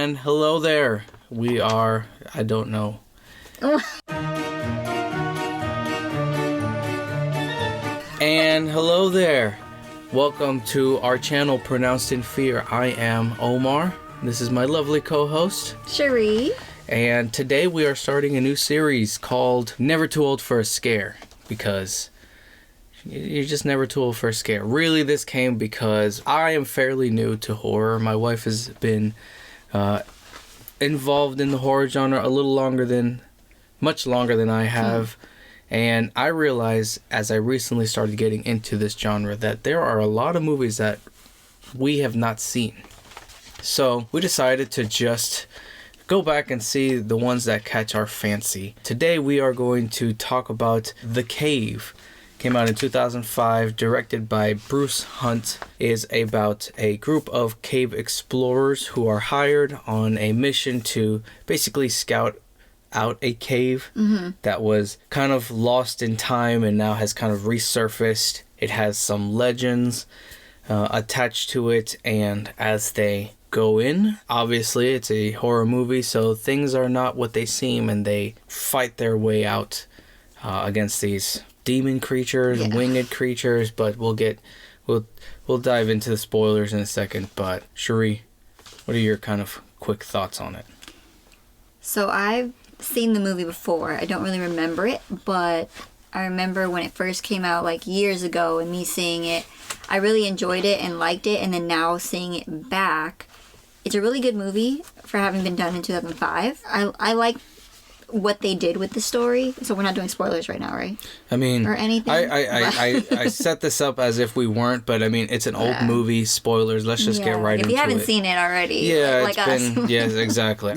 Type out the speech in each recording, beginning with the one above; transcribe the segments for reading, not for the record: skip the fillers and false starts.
And hello there. We are, I don't know. And hello there. Welcome to our channel, Pronounced in Fear. I am Omar. This is my lovely co-host, Cherie. And today we are starting a new series called Never Too Old for a Scare. Because you're just never too old for a scare. Really, this came because I am fairly new to horror. My wife has been involved in the horror genre much longer than I have. And I realized as I recently started getting into this genre that there are a lot of movies that we have not seen. So we decided to just go back and see the ones that catch our fancy. Today we are going to talk about The Cave. Came out in 2005, directed by Bruce Hunt. Is about a group of cave explorers who are hired on a mission to basically scout out a cave that was kind of lost in time and now has kind of resurfaced. It has some legends attached to it, and as they go in, obviously it's a horror movie, so things are not what they seem, and they fight their way out against these demon creatures, winged creatures, but we'll dive into the spoilers in a second. But Cherie, what are your kind of quick thoughts on it? So I've seen the movie before. I don't really remember it, but I remember when it first came out like years ago and me seeing it. I really enjoyed it and liked it, and then now seeing it back, it's a really good movie for having been done in 2005. I like what they did with the story, so we're not doing spoilers right now, right? I mean, or anything. I set this up as if we weren't, but I mean, it's an old movie. Spoilers. Let's just get right into it. If you haven't seen it already, like us. Yes, exactly.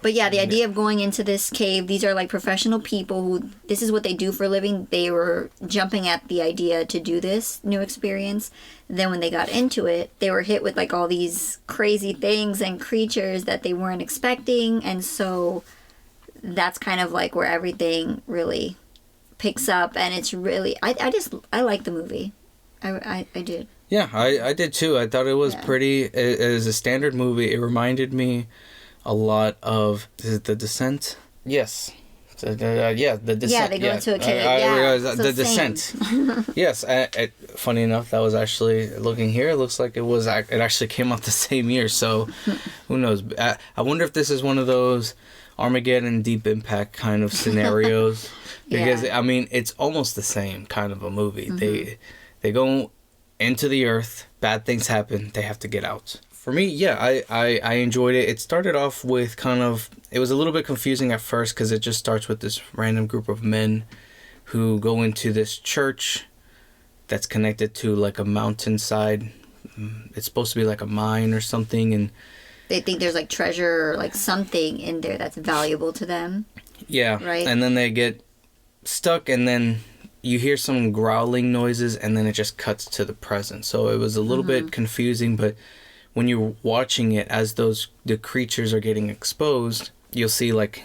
But yeah, the idea of going into this cave, these are like professional people who, this is what they do for a living. They were jumping at the idea to do this new experience. Then when they got into it, they were hit with like all these crazy things and creatures that they weren't expecting. And so that's kind of like where everything really picks up. And it's really, I like the movie. I did. Yeah, I did too. I thought it was pretty, it is a standard movie. It reminded me a lot of, is it The Descent? Yes. The Descent. Yeah, they go into a cave. I realized The Descent. Yes. Funny enough, that was actually, looking here, it looks like it actually came out the same year. So who knows? I wonder if this is one of those Armageddon, Deep Impact kind of scenarios. Because, I mean, it's almost the same kind of a movie. They go into the earth, bad things happen, they have to get out. For me, I enjoyed it. It started off with it was a little bit confusing at first because it just starts with this random group of men who go into this church that's connected to like a mountainside. It's supposed to be like a mine or something, and they think there's like treasure or like something in there that's valuable to them. Yeah. Right? And then they get stuck, and then you hear some growling noises, and then it just cuts to the present. So it was a little bit confusing, but when you're watching it, as the creatures are getting exposed, you'll see like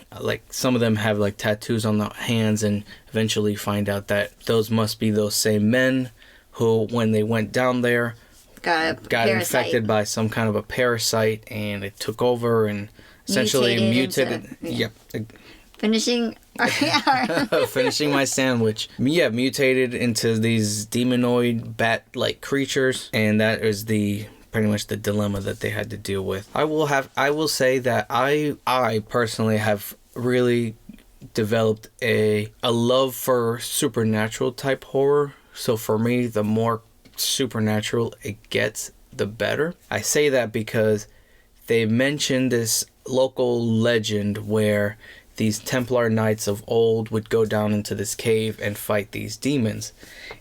some of them have like tattoos on the hands, and eventually find out that those must be those same men who, when they went down there, got infected by some kind of a parasite, and it took over and essentially mutated. Finishing my sandwich. Yeah, mutated into these demonoid bat-like creatures, and that is pretty much the dilemma that they had to deal with. I will say that I personally have really developed a love for supernatural type horror. So for me, the more supernatural it gets, the better. I say that because they mentioned this local legend where these Templar knights of old would go down into this cave and fight these demons.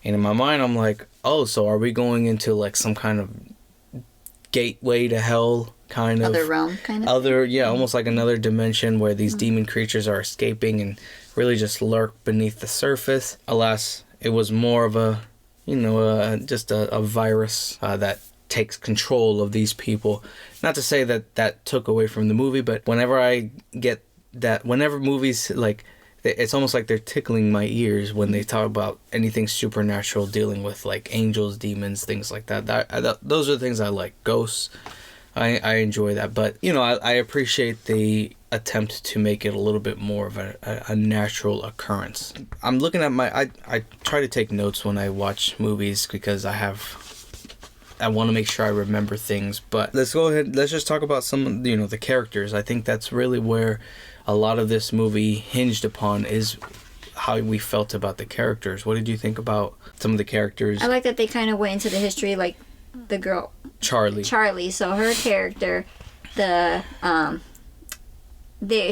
And in my mind, I'm like, oh, so are we going into like some kind of gateway to hell kind of other realm almost like another dimension where these demon creatures are escaping and really just lurk beneath the surface? Alas, it was more of a virus that takes control of these people. Not to say that took away from the movie, but whenever I get that, whenever movies like, it's almost like they're tickling my ears when they talk about anything supernatural dealing with like angels, demons, things like that. Those are the things I like. Ghosts, I enjoy that. But, I appreciate the attempt to make it a little bit more of a natural occurrence. I'm looking at I try to take notes when I watch movies because I want to make sure I remember things. But let's go ahead. Let's just talk about some, the characters. I think that's really where a lot of this movie hinged upon, is how we felt about the characters. What did you think about some of the characters? I like that they kind of went into the history, like the girl Charlie. So her character,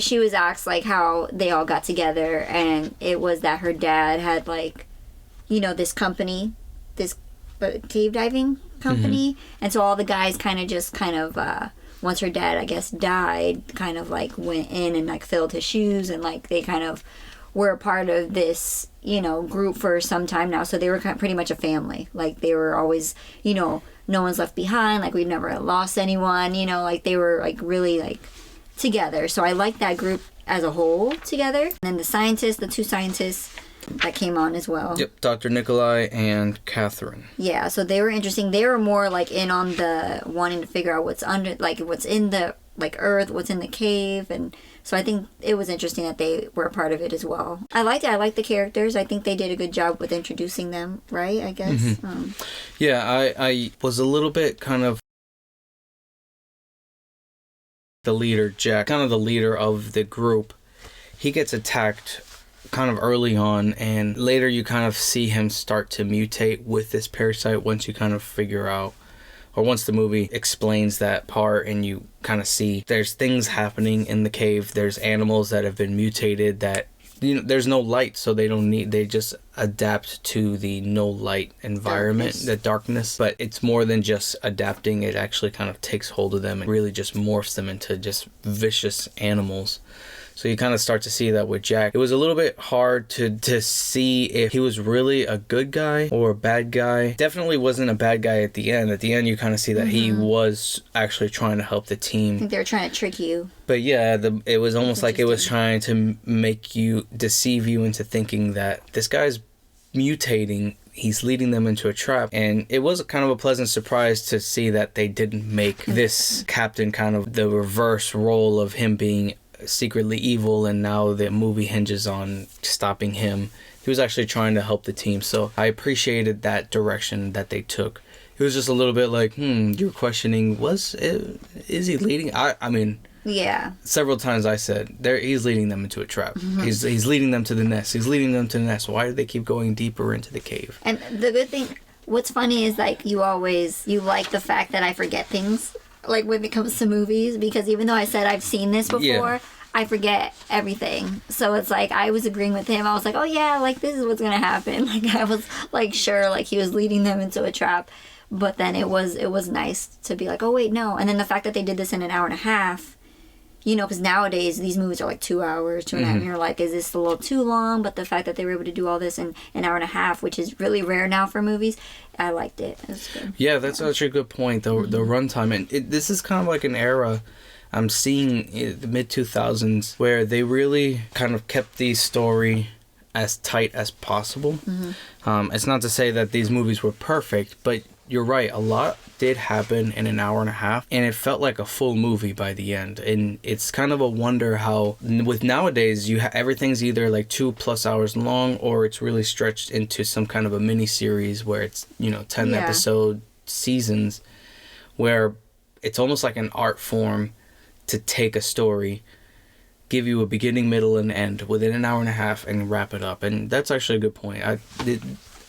she was asked like how they all got together, and it was that her dad had like, this company, this cave diving company, and so all the guys kind of once her dad, I guess, died, kind of like went in and like filled his shoes, and like they kind of were a part of this, group for some time now. So they were pretty much a family. Like they were always, no one's left behind. Like we've never lost anyone. Like they were like really like together. So I like that group as a whole together. And then the two scientists that came on as well. Yep, Dr. Nikolai and Catherine. Yeah, so they were interesting. They were more like in on the wanting to figure out what's under, like what's in the like earth, what's in the cave, and so I think it was interesting that they were a part of it as well. I liked it. I liked the characters. I think they did a good job with introducing them, right? I guess. Mm-hmm. Yeah, I was a little bit kind of the leader, Jack, kind of the leader of the group. He gets attacked kind of early on, and later you kind of see him start to mutate with this parasite once you kind of figure out, or once the movie explains that part, and you kind of see there's things happening in the cave. There's animals that have been mutated that, there's no light, so they just adapt to the no light environment, the darkness. But it's more than just adapting. It actually kind of takes hold of them and really just morphs them into just vicious animals. So you kind of start to see that with Jack. It was a little bit hard to see if he was really a good guy or a bad guy. Definitely wasn't a bad guy at the end. At the end, you kind of see that he was actually trying to help the team. I think they were trying to trick you. But yeah, it was almost like it was trying to deceive you into thinking that this guy's mutating. He's leading them into a trap. And it was kind of a pleasant surprise to see that they didn't make this captain kind of the reverse role of him being secretly evil, and now the movie hinges on stopping him. He was actually trying to help the team, so I appreciated that direction that they took. It was just a little bit like, you're questioning, is he leading? I mean, yeah. Several times I said, he's leading them into a trap. Mm-hmm. He's leading them to the nest. He's leading them to the nest. Why do they keep going deeper into the cave? And the good thing, what's funny is like you like the fact that I forget things. Like when it comes to movies, because even though I said I've seen this before, I forget everything. So it's like I was agreeing with him. I was like, oh yeah, like this is what's gonna happen. Like I was like sure, like he was leading them into a trap. But then it was nice to be like, oh wait, no. And then the fact that they did this in an hour and a half, because nowadays these movies are like 2 hours, 2.5 and you're like, is this a little too long? But the fact that they were able to do all this in an hour and a half, which is really rare now for movies, I liked it. It was good. Yeah, that's actually a good point. The runtime, and this is kind of like an era I'm seeing in the mid-2000s where they really kind of kept the story as tight as possible. It's not to say that these movies were perfect, but you're right, a lot did happen in an hour and a half, and it felt like a full movie by the end. And it's kind of a wonder how, with nowadays, everything's either like 2+ hours long, or it's really stretched into some kind of a mini series where it's 10 episode seasons, where it's almost like an art form to take a story, give you a beginning, middle, and end within an hour and a half, and wrap it up. And that's actually a good point.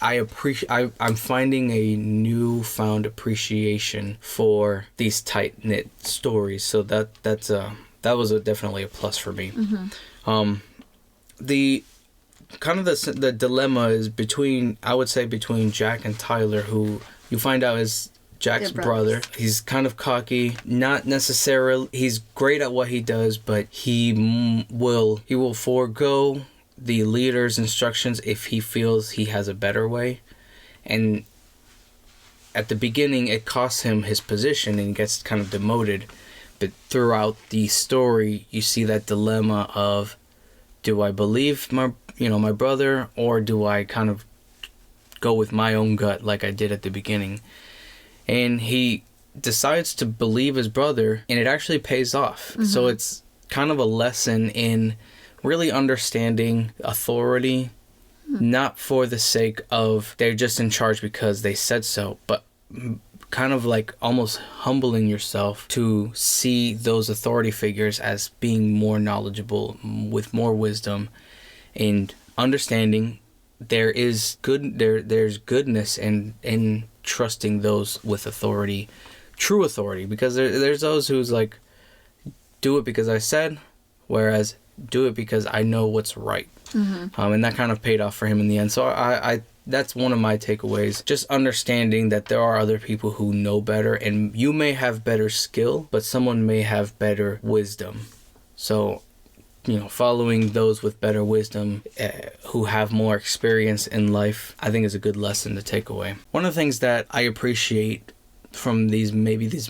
I'm finding a newfound appreciation for these tight-knit stories, so that was definitely a plus for me. The kind of the dilemma is between Jack and Tyler, who you find out is Jack's brother. He's kind of cocky, not necessarily. He's great at what he does, but he will forego the leader's instructions if he feels he has a better way. And at the beginning, it costs him his position and he gets kind of demoted. But throughout the story, you see that dilemma of, do I believe my brother, or do I kind of go with my own gut like I did at the beginning? And he decides to believe his brother, and it actually pays off. Mm-hmm. So it's kind of a lesson in really understanding authority, not for the sake of they're just in charge because they said so, but kind of like almost humbling yourself to see those authority figures as being more knowledgeable, with more wisdom, and understanding there's goodness in trusting those with authority, true authority, because there's those who's like, do it because I said, whereas do it because I know what's right. Mm-hmm. And that kind of paid off for him in the end. So I that's one of my takeaways. Just understanding that there are other people who know better, and you may have better skill, but someone may have better wisdom. So, following those with better wisdom, who have more experience in life, I think is a good lesson to take away. One of the things that I appreciate from these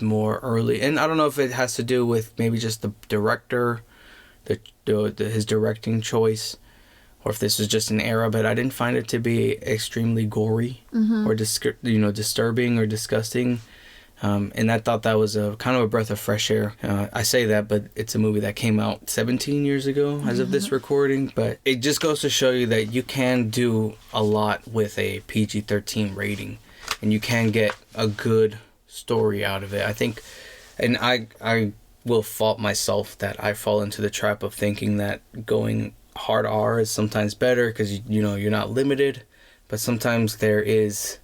more early, and I don't know if it has to do with maybe just the director, his directing choice, or if this is just an era, but I didn't find it to be extremely gory or disturbing or disgusting. And I thought that was a kind of a breath of fresh air. I say that, but it's a movie that came out 17 years ago as of this recording. But it just goes to show you that you can do a lot with a PG-13 rating, and you can get a good story out of it. I think, and I will fault myself that I fall into the trap of thinking that going hard R is sometimes better because you're not limited, but sometimes there's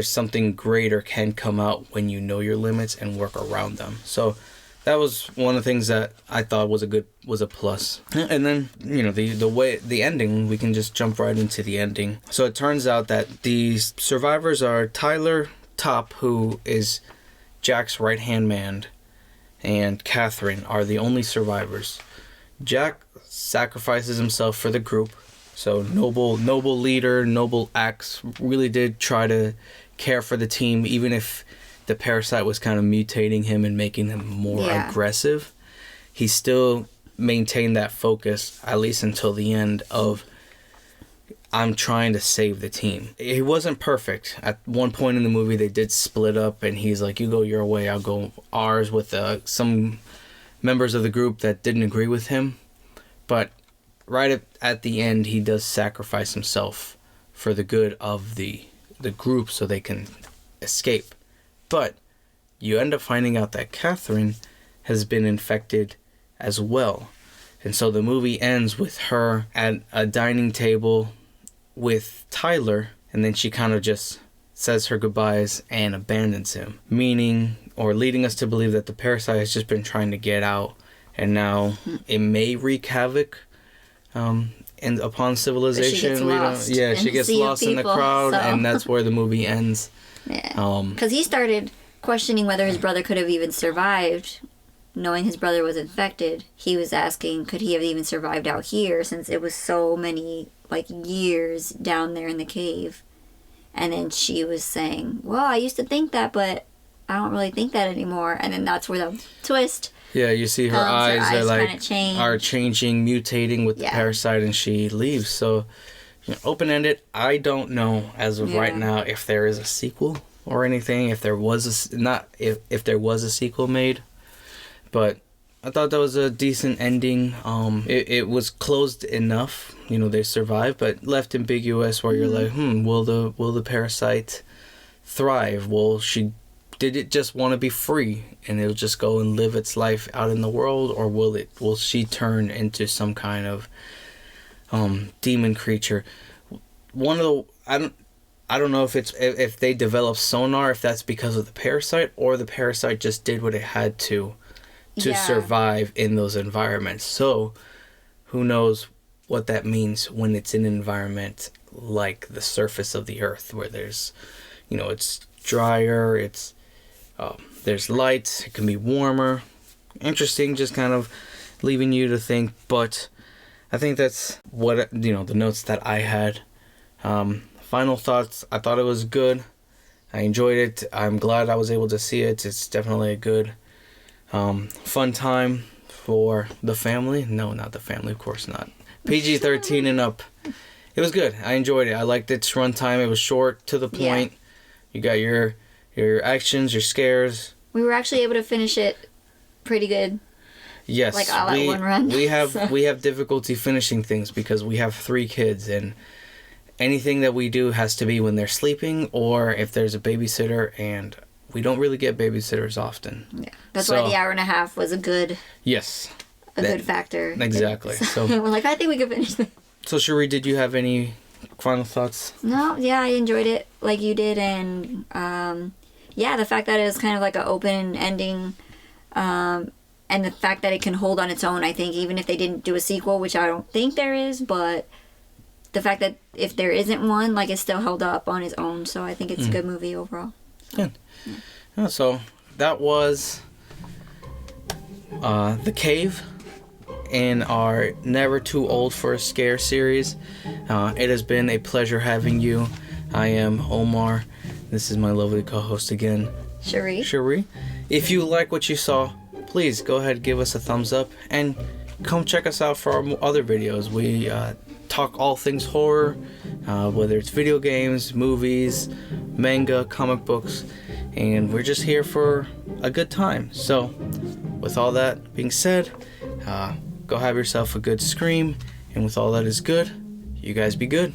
something greater can come out when you know your limits and work around them. So that was one of the things that I thought was a plus. And then the ending, we can just jump right into the ending. So it turns out that these survivors are Tyler Top, who is Jack's right hand man, and Catherine are the only survivors. Jack sacrifices himself for the group, so noble leader, noble acts, really did try to care for the team, even if the parasite was kind of mutating him and making him more aggressive. He still maintained that focus, at least until the end, of I'm trying to save the team. He wasn't perfect. At one point in the movie, they did split up, and he's like, you go your way, I'll go ours, with some members of the group that didn't agree with him. But right at the end, he does sacrifice himself for the good of the group so they can escape. But you end up finding out that Catherine has been infected as well. And so the movie ends with her at a dining table with Tyler, and then she kind of just says her goodbyes and abandons him, meaning or leading us to believe that the parasite has just been trying to get out, and now it may wreak havoc and upon civilization. She gets lost. She gets lost in the crowd, and that's where the movie ends. Yeah, because he started questioning whether his brother could have even survived. Knowing his brother was infected, he was asking, could he have even survived out here, since it was so many years down there in the cave. And then she was saying, well, I used to think that, but I don't really think that anymore. And then that's where the twist. Yeah, you see her eyes are changing, mutating with the parasite, and she leaves. So, open-ended. I don't know as of right now if there is a sequel or anything. If there was if there was a sequel made, but I thought that was a decent ending. It was closed enough. They survived, but left ambiguous where you're like, will the parasite thrive? Did it just want to be free and it'll just go and live its life out in the world, or will she turn into some kind of demon creature? I don't know if they develop sonar, if that's because of the parasite, or the parasite just did what it had to survive in those environments. So who knows what that means when it's in an environment like the surface of the earth, where there's it's drier, there's light, it can be warmer. Interesting, just kind of leaving you to think. But I think that's what the notes that I had. Final thoughts, I thought it was good. I enjoyed it. I'm glad I was able to see it. It's definitely a good fun time for the family. No, not the family, of course not. PG-13 and up. It was good. I enjoyed it. I liked its runtime. It was short, to the point. You got your your actions, your scares. We were actually able to finish it pretty good. Yes, like all at one run. we have difficulty finishing things because we have 3 kids, and anything that we do has to be when they're sleeping or if there's a babysitter, and we don't really get babysitters often. Yeah, that's why the hour and a half was a good good factor. Exactly. So we're like, I think we could finish this. So Cherie, did you have any final thoughts? No, yeah, I enjoyed it like you did, and the fact that it was kind of like an open ending, and the fact that it can hold on its own, I think, even if they didn't do a sequel, which I don't think there is, but the fact that if there isn't one, like, it's still held up on its own, so I think it's a good movie overall. So, yeah. So that was The Cave in our Never Too Old for a Scare series. It has been a pleasure having you. I am Omar. This is my lovely co-host again, Cherie. If you like what you saw, please go ahead and give us a thumbs up and come check us out for our other videos. We talk all things horror, whether it's video games, movies, manga, comic books, and we're just here for a good time. So with all that being said, go have yourself a good scream, and with all that is good, you guys be good.